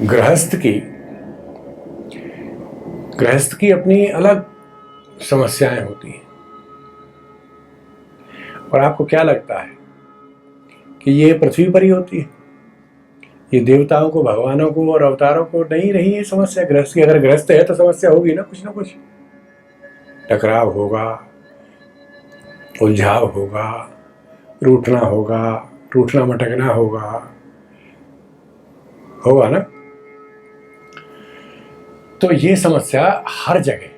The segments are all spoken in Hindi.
गृहस्थ की अपनी अलग समस्याएं होती हैं। और आपको क्या लगता है कि ये पृथ्वी पर ही होती है? ये देवताओं को, भगवानों को और अवतारों को नहीं रही है समस्या गृहस्थ की? अगर गृहस्थ है तो समस्या होगी ना कुछ, टकराव होगा, उलझाव होगा, रूठना मटकना होगा ना। तो ये समस्या हर जगह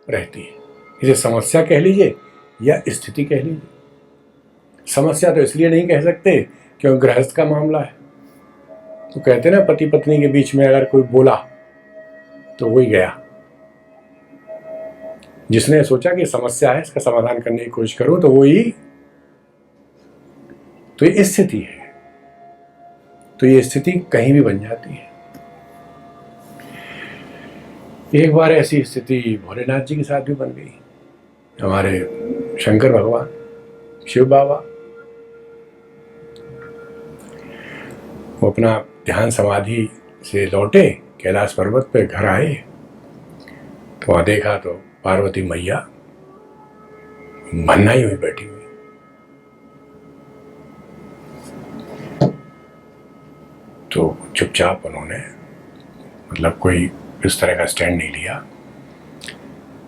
रहती है। इसे समस्या कह लीजिए या स्थिति कह लीजिए। समस्या तो इसलिए नहीं कह सकते क्योंकि गृहस्थ का मामला है। तो कहते ना, पति पत्नी के बीच में अगर कोई बोला तो वही गया। जिसने सोचा कि समस्या है, इसका समाधान करने की कोशिश करूं, तो ये स्थिति है। तो ये स्थिति कहीं भी बन जाती है। एक बार ऐसी स्थिति भोलेनाथ जी के साथ भी बन गई। हमारे शंकर भगवान, शिव बाबा, वो अपना ध्यान समाधि से लौटे, कैलाश पर्वत पे घर आए तो वहां देखा तो पार्वती मैया भन्नाई हुई बैठी हुई। तो चुपचाप उन्होंने, मतलब कोई इस तरह का स्टैंड नहीं लिया।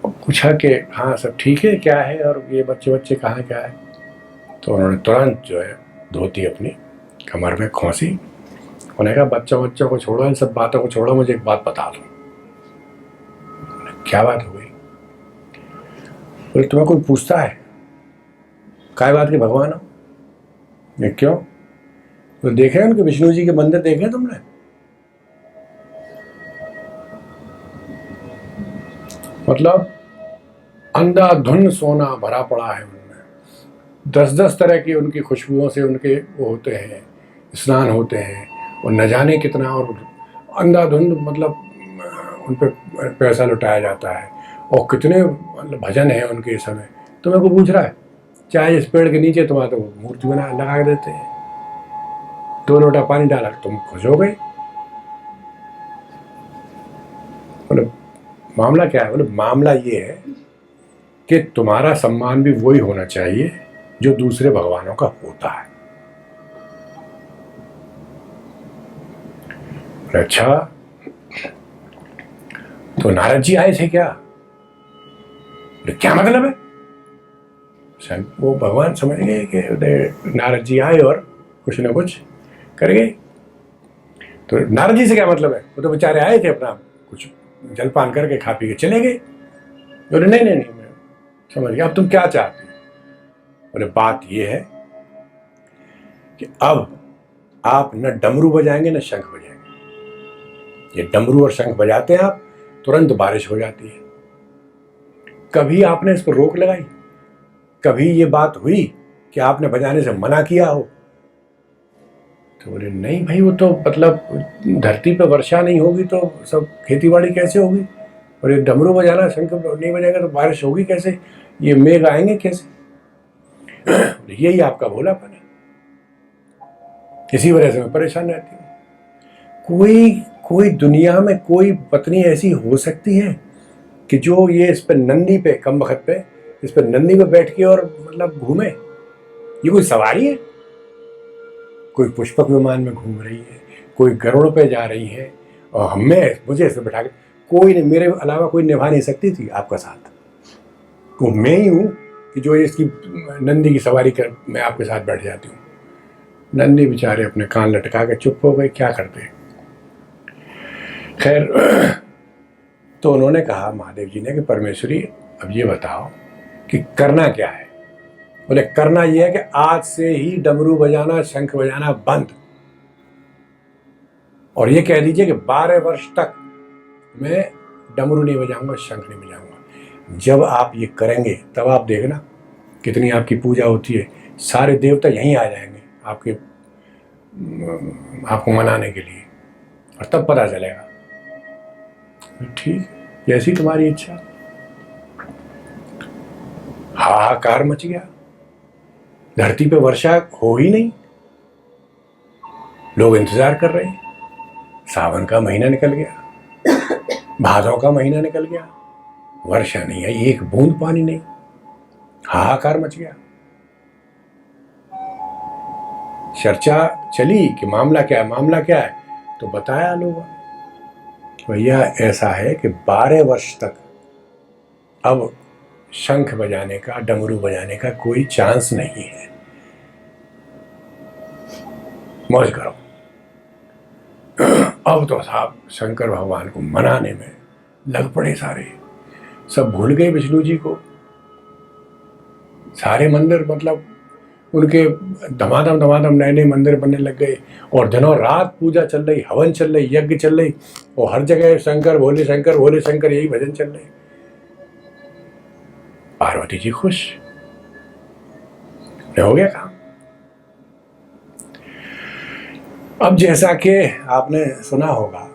और पूछा कि हाँ सब ठीक है, क्या है, और ये बच्चे कहाँ, क्या है? तो उन्होंने तुरंत जो है धोती अपनी कमर में खोसी। उन्होंने कहा बच्चों को छोड़ो, इन सब बातों को छोड़ो, मुझे एक बात बता दो। क्या बात हो गई? बोले तुम्हें कोई पूछता है काय बात के भगवान हो? ये क्यों? तो देखे उनके विष्णु जी के मंदिर देखे तुमने? मतलब अंधाधुंध सोना भरा पड़ा है उनमें। 10 तरह की उनकी खुशबुओं से उनके वो होते हैं, स्नान होते हैं, और न जाने कितना, और अंधाधुंध मतलब उन पर पैसा लुटाया जाता है। और कितने मतलब भजन है उनके समय। तुम्हें को पूछ रहा है? चाहे इस पेड़ के नीचे तुम्हारा तो मूर्ति बना लगा के देते हैं, 2 लोटा पानी डाला तुम खुश हो गए। मतलब मामला क्या है? मतलब मामला ये है कि तुम्हारा सम्मान भी वही होना चाहिए जो दूसरे भगवानों का होता है। अच्छा, तो नारद जी आए थे क्या? क्या मतलब है? वो भगवान समझ गए कि नारद जी आए और कुछ ना कुछ कर गए। तो नारद जी से क्या मतलब है? वो तो बेचारे आए थे, अपना कुछ जलपान करके खा पी के चले गए। बोले नहीं, मैं समझ गया, अब तुम क्या चाहते हो? बोले बात ये है कि अब आप न डमरू बजाएंगे न शंख बजाएंगे। ये डमरू और शंख बजाते हैं आप, तुरंत बारिश हो जाती है। कभी आपने इस पर रोक लगाई? कभी ये बात हुई कि आपने बजाने से मना किया हो? तो बोले नहीं भाई, वो तो मतलब धरती पे वर्षा नहीं होगी तो सब खेती बाड़ी कैसे होगी? और ये डमरू बजाना, शंख नहीं बजाएगा तो बारिश होगी कैसे? ये मेघ आएंगे कैसे? यही आपका भोलापन है। इसी वजह से मैं परेशान रहती हूँ। कोई दुनिया में कोई पत्नी ऐसी हो सकती है कि जो ये इस पे नंदी पे, कम वक्त पे इस पे नंदी पे बैठ के और मतलब घूमे? ये कोई सवारी है? कोई पुष्पक विमान में घूम रही है, कोई गरुड़ पे जा रही है, और मुझे इस पे बैठा के कोई नहीं, मेरे अलावा कोई निभा नहीं सकती थी आपका साथ। वो मैं ही हूँ कि जो इसकी नंदी की सवारी कर मैं आपके साथ बैठ जाती हूँ। नंदी बेचारे अपने कान लटका के चुप हो गए, क्या करते। खैर, तो उन्होंने कहा महादेव जी ने कि परमेश्वरी अब ये बताओ कि करना क्या है? बोले करना यह है कि आज से ही डमरू बजाना, शंख बजाना बंद, और ये कह दीजिए कि 12 वर्ष तक मैं डमरू नहीं बजाऊंगा, शंख नहीं बजाऊंगा। जब आप ये करेंगे तब आप देखना कितनी आपकी पूजा होती है। सारे देवता यहीं आ जाएंगे आपको मनाने के लिए, और तब पता चलेगा। ठीक, जैसी तुम्हारी इच्छा। हाहाकार मच गया, धरती पे वर्षा हो ही नहीं, लोग इंतजार कर रहे हैं, सावन का महीना निकल गया, भादों का महीना निकल गया, वर्षा नहीं आई, एक बूंद पानी नहीं, हाहाकार मच गया। चर्चा चली कि मामला क्या है, मामला क्या है, तो बताया लोगों ने, भैया ऐसा है कि 12 वर्ष तक अब शंख बजाने का, डमरू बजाने का कोई चांस नहीं है, मौज करो। अब तो साहब शंकर भगवान को मनाने में लग पड़े सारे, सब भूल गए विष्णु जी को। सारे मंदिर मतलब उनके धमाधम नए नए मंदिर बनने लग गए, और दिनों रात पूजा चल रही, हवन चल रही, यज्ञ चल रही, और हर जगह शंकर भोले शंकर यही भजन चल रहे। पार्वती जी खुश, हो गया काम। अब जैसा कि आपने सुना होगा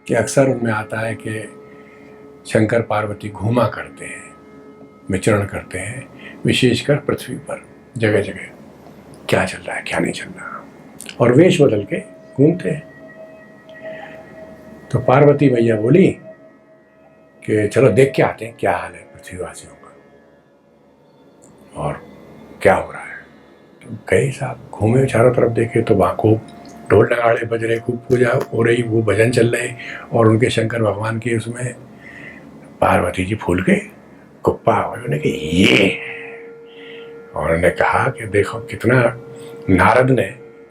कि अक्सर उनमें आता है कि शंकर पार्वती घूमा करते हैं, विचरण करते हैं, विशेषकर पृथ्वी पर जगह जगह क्या चल रहा है क्या नहीं चल रहा, और वेश बदल के घूमते हैं। तो पार्वती मैया बोली कि चलो देख के आते हैं क्या हाल है पृथ्वीवासियों का और क्या हो रहा है। तो गए साहब, घूमे चारों तरफ, देखे तो वहाँ खूब ढोल नगाड़े बज रहे, खूब पूजा हो रही, वो भजन चल रहे, और उनके शंकर भगवान के उसमें पार्वती जी फूल गए, कुप्पा हुए। उन्होंने कहा ये, और उन्होंने कहा कि देखो कितना नारद ने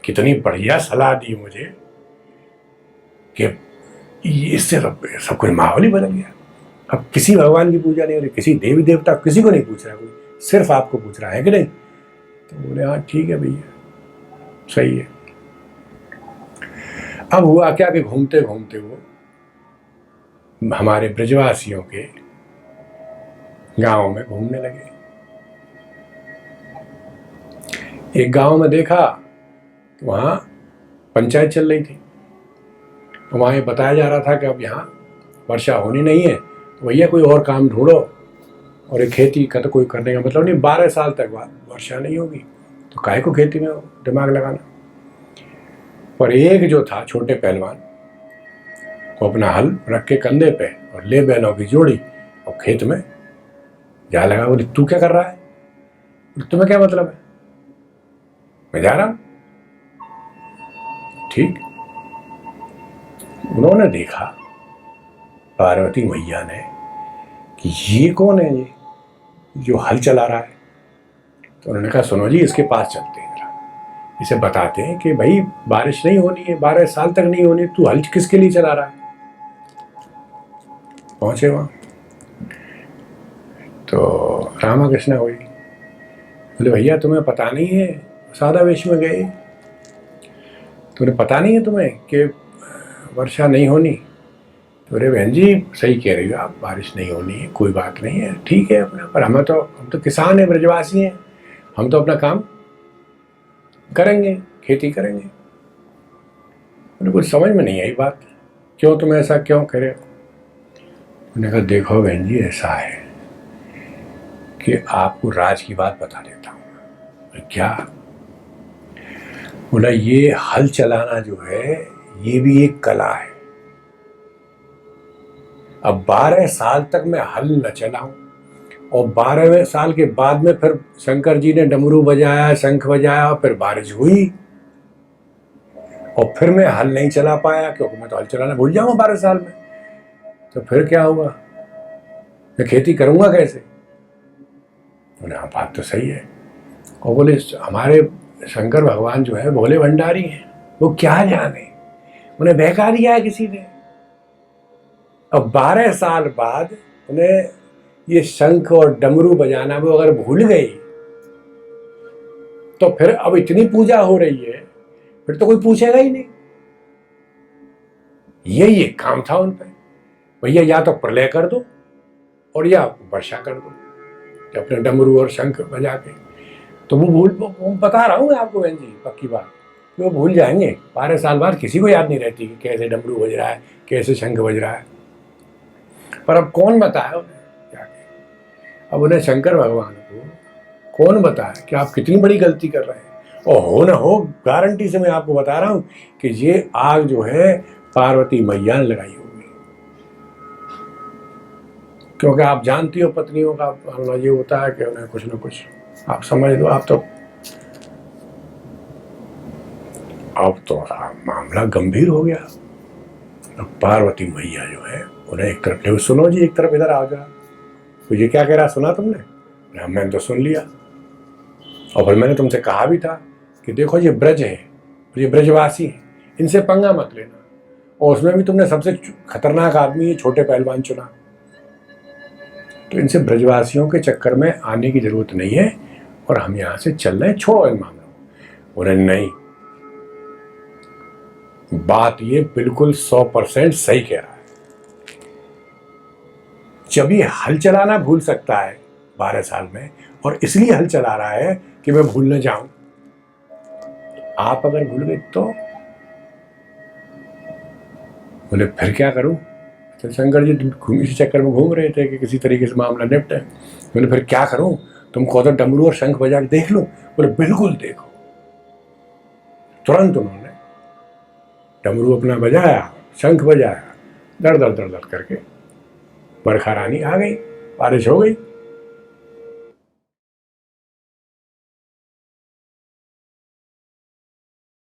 कितनी बढ़िया सलाह दी मुझे कि इससे सब कुछ माहौल ही बदल गया। अब किसी भगवान की पूजा नहीं हो रही, किसी देवी देवता, किसी को नहीं पूछ रहा कोई, सिर्फ आपको पूछ रहा है कि नहीं। तो बोले हाँ ठीक है भैया, सही है। अब हुआ क्या कि घूमते घूमते वो हमारे ब्रजवासियों के गांव में घूमने लगे। एक गांव में देखा तो वहाँ पंचायत चल रही थी, तो वहाँ ये बताया जा रहा था कि अब यहाँ वर्षा होनी नहीं है, तो भैया कोई और काम ढूंढो, और ये खेती का तो कोई करने का मतलब नहीं, 12 साल तक वर्षा नहीं होगी, तो काहे को खेती में दिमाग लगाना। पर एक जो था छोटे पहलवान, वो अपना हल रख के कंधे पे और ले बैलों की जोड़ी और खेत में जा लगा। बोले तू क्या कर रहा है, तुम्हें क्या मतलब है, मैं जा रहा हूं। ठीक, उन्होंने देखा पार्वती मैया ने कि ये कौन है, ये जो हल चला रहा है। तो उन्होंने कहा सुनो जी, इसके पास चलते हैं, जरा इसे बताते हैं कि भाई बारिश नहीं होनी है, 12 साल तक नहीं होनी, तू हल किसके लिए चला रहा है। पहुंचे वहां तो रामा कृष्णा हुई। बोले भैया तुम्हें पता नहीं है, सादा वेश में गए, तुम्हें पता नहीं है तुम्हें कि वर्षा नहीं होनी। तो अरे बहन जी सही कह रही हो आप, बारिश नहीं होनी है, कोई बात नहीं है, ठीक है अपना, पर हम तो किसान हैं, ब्रजवासी हैं, हम तो अपना काम करेंगे, खेती करेंगे। उन्हें कुछ समझ में नहीं आई बात, क्यों तुम ऐसा क्यों कह रहे हो। उन्होंने कहा देखो बहन जी ऐसा है कि आपको राज की बात बता देता हूँ। क्या? बोला ये हल चलाना जो है ये भी एक कला है। अब 12 साल तक मैं हल न चलाऊं, और 12वें साल के बाद में फिर शंकर जी ने डमरू बजाया, शंख बजाया, फिर बारिश हुई, और फिर मैं हल नहीं चला पाया क्योंकि मैं तो हल चलाना भूल जाऊंगा 12 साल में। तो फिर क्या हुआ, मैं खेती करूंगा कैसे। बोले हाँ बात तो सही है। और बोले हमारे शंकर भगवान जो है भोले भंडारी हैं, वो क्या जाने, उन्हें बहका दिया है किसी ने। अब 12 साल बाद उन्हें ये शंख और डमरू बजाना वो अगर भूल गई, तो फिर अब इतनी पूजा हो रही है, फिर तो कोई पूछेगा ही नहीं। यही एक काम था उन पे, भैया या तो प्रलय कर दो और या वर्षा कर दो, अपने डमरू और शंख बजा के। तो वो बता रहा हूँ मैं आपको बहन जी, पक्की बात, वो भूल जाएंगे। 12 साल बाद किसी को याद नहीं रहती कि कैसे डमरू बज रहा है, कैसे शंख बज रहा है। पर अब कौन बताया उन्हें जाके, अब उन्हें शंकर भगवान को कौन बताया कि आप कितनी बड़ी गलती कर रहे हैं। और हो ना हो, गारंटी से मैं आपको बता रहा हूं कि ये आग जो है पार्वती मैया ने लगाई होगी। क्योंकि आप जानती हो पत्नियों का ये होता है कि उन्हें कुछ ना कुछ, आप समझ लो, अब तो मामला गंभीर हो गया। अब पार्वती मैया जो है उन्हें एक तरफ ले, सुनो जी, एक तरफ इधर आ जा, तो ये क्या कह रहा, सुना तुमने? मैंने तो सुन लिया, और फिर मैंने तुमसे कहा भी था कि देखो ये ब्रज है, ये ब्रजवासी है, इनसे पंगा मत लेना। और उसमें भी तुमने सबसे खतरनाक आदमी ये छोटे पहलवान चुना, तो इनसे ब्रजवासियों के चक्कर में आने की जरूरत नहीं है, और हम यहां से चल रहे हैं, छोड़ो इन मामलों। उन्हें नहीं, बात ये बिल्कुल 100% सही कह रहा है। जब ये हल चलाना भूल सकता है 12 साल में, और इसलिए हल चला रहा है कि मैं भूल न जाऊं, आप अगर भूल गए तो बोले फिर क्या करूं? तो शंकर जी इसी चक्कर में घूम रहे थे कि किसी तरीके से मामला निपटे। बोले फिर क्या करूं, तुम कहो तो डमरू और शंख बजा के देख लूं? बोले बिल्कुल देखो। तुरंत उन्होंने डमरू अपना बजाया, शंख बजाया, दर दर दर दर करके बरखा रानी आ गई, बारिश हो गई।